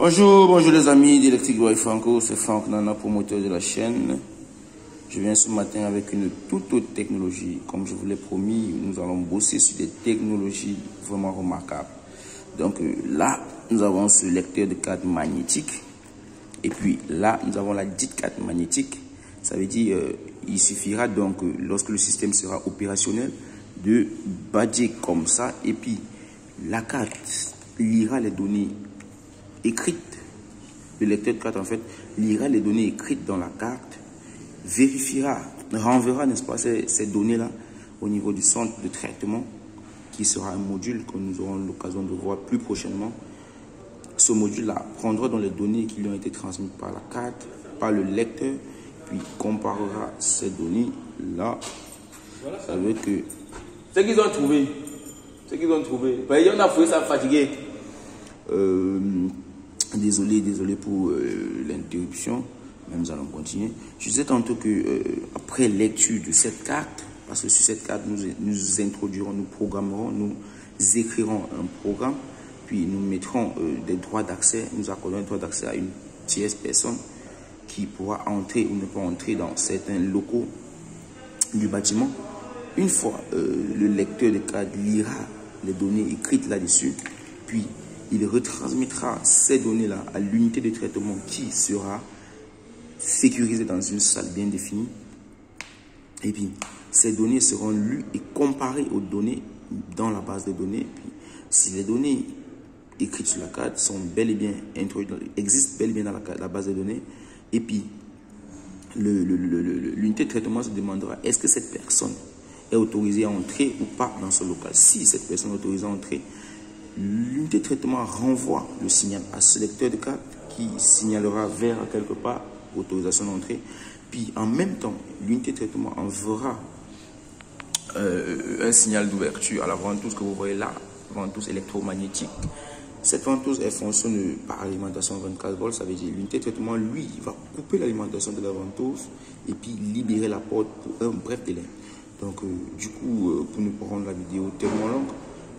Bonjour les amis d'Electric Boy Franco, c'est Franck Nana, promoteur de la chaîne. Je viens ce matin avec une toute autre technologie. Comme je vous l'ai promis, nous allons bosser sur des technologies vraiment remarquables. Donc là, nous avons ce lecteur de carte magnétique. Et puis là, nous avons la dite carte magnétique. Ça veut dire, il suffira donc, lorsque le système sera opérationnel, de badger comme ça. Et puis, la carte lira les données écrites. Le lecteur de carte, en fait, lira les données écrites dans la carte, vérifiera, renverra, n'est-ce pas, ces données-là au niveau du centre de traitement, qui sera un module que nous aurons l'occasion de voir plus prochainement. Ce module-là prendra dans les données qui lui ont été transmises par la carte, par le lecteur, puis comparera ces données-là avec ce qu'ils ont trouvé. Ce qu'ils ont trouvé. Il y en a fouillé, ça fatigué. Désolé pour l'interruption, mais nous allons continuer. Je disais tantôt que après lecture de cette carte, parce que sur cette carte, nous introduirons, nous programmerons, nous écrirons un programme, puis nous mettrons des droits d'accès, nous accordons un droit d'accès à une tierce personne qui pourra entrer ou ne pas entrer dans certains locaux du bâtiment. Une fois le lecteur de carte lira les données écrites là-dessus, puis il retransmettra ces données-là à l'unité de traitement qui sera sécurisée dans une salle bien définie. Et puis, ces données seront lues et comparées aux données dans la base de données. Puis, si les données écrites sur la carte sont bel et bien introduites, existent bel et bien dans la base de données, et puis l'unité de traitement se demandera est-ce que cette personne est autorisée à entrer ou pas dans ce local. Si cette personne est autorisée à entrer, l'unité de traitement renvoie le signal à ce lecteur de carte qui signalera vers quelque part autorisation d'entrée. Puis en même temps, l'unité de traitement enverra un signal d'ouverture à la ventouse que vous voyez là, ventouse électromagnétique. Cette ventouse, elle fonctionne par alimentation 24 volts. Ça veut dire l'unité de traitement, lui, va couper l'alimentation de la ventouse et puis libérer la porte pour un bref délai. Donc, du coup, pour ne pas rendre la vidéo tellement longue,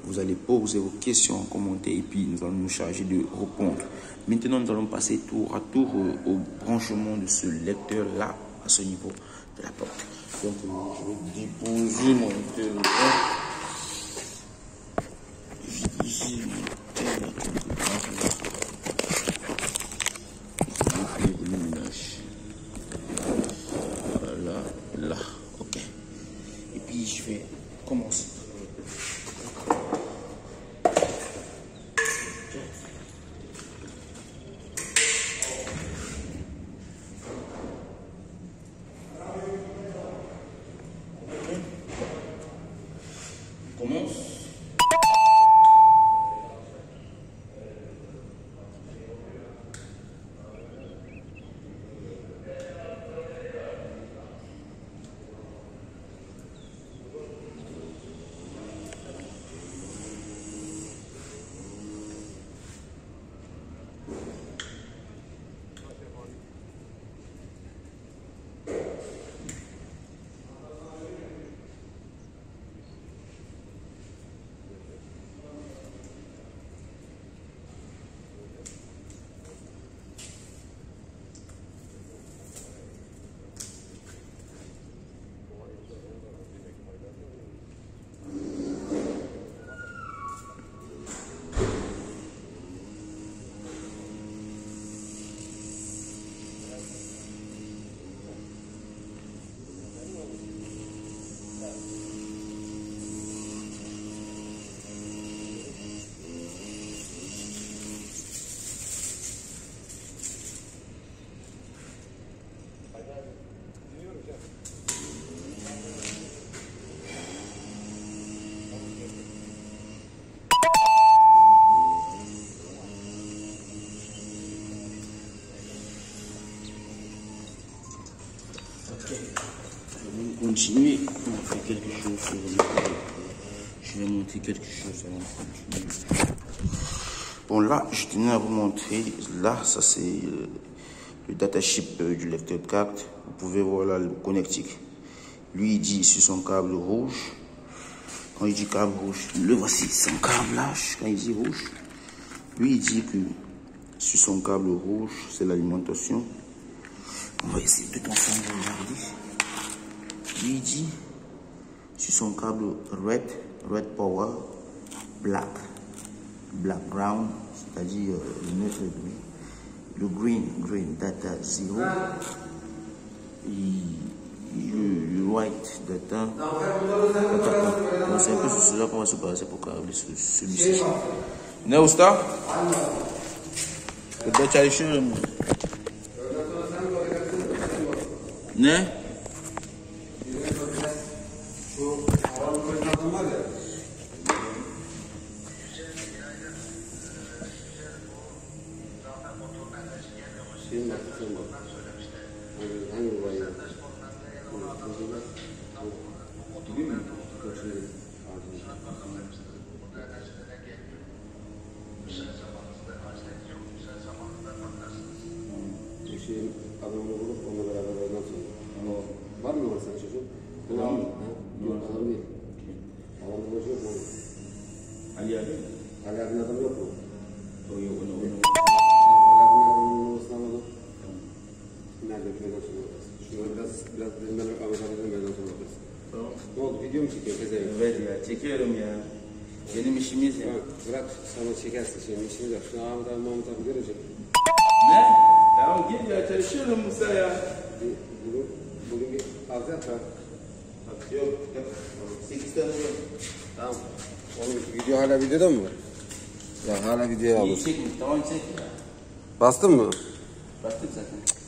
vous allez poser vos questions en commentaire et puis nous allons nous charger de répondre. Maintenant, nous allons passer tour à tour au branchement de ce lecteur-là à ce niveau de la porte. Donc, je vais déposer mon lecteur. Voilà, là, ok. Et puis, je vais commencer. Commence. Je vais continuer. On va faire quelque chose sur le. Je vais montrer quelque chose avant de continuer. Bon, là, je tenais à vous montrer. Là, ça c'est le datasheet du lecteur de carte. Vous pouvez voir là le connectique. Lui, il dit sur son câble rouge. Quand il dit câble rouge, le voici, son câble là. Quand il dit rouge, lui, il dit que Sur son câble rouge, c'est l'alimentation. On va essayer tout ensemble de regarder. Luigi, sur son câble red power, black ground, c'est-à-dire le neutre gris. Le green data 0. Le white data. C'est un peu sur cela qu'on va se baser pour câbler celui-ci. Ne usta? Peut-être çalışıyorum. Ne? Adamını bulup onunla beraber oradan sonra. Ama var mı var senin çocuğun? Adam mı? Yok adam değil. Adamın babası yok mu? Ali abi. Ali abinin adamı yok mu? O yok onu. Ali abinin adamının babasını alalım. Nerede köyden sonra bakarız. Şunu biraz ben Ahmet abiden köyden sonra bakarız. Tamam. Ne oldu? Video mu çekiyor Fezer? Evet ya çekiyorum ya. Benim işimiz ya. Bırak sana çekersin şimdi işimiz yok. Şunu Ahmet abi Mahmut abi görecek. Ne? Tamam git ya çalışıyorum Musa ya. Bugün bir az yap da. Yok. 8 tane yok. Tamam. Oğlum video hala videoda mı var? Ya hala videoya İyi alır. çekmiş tamam çek ya. Bastın mı? Bastık zaten.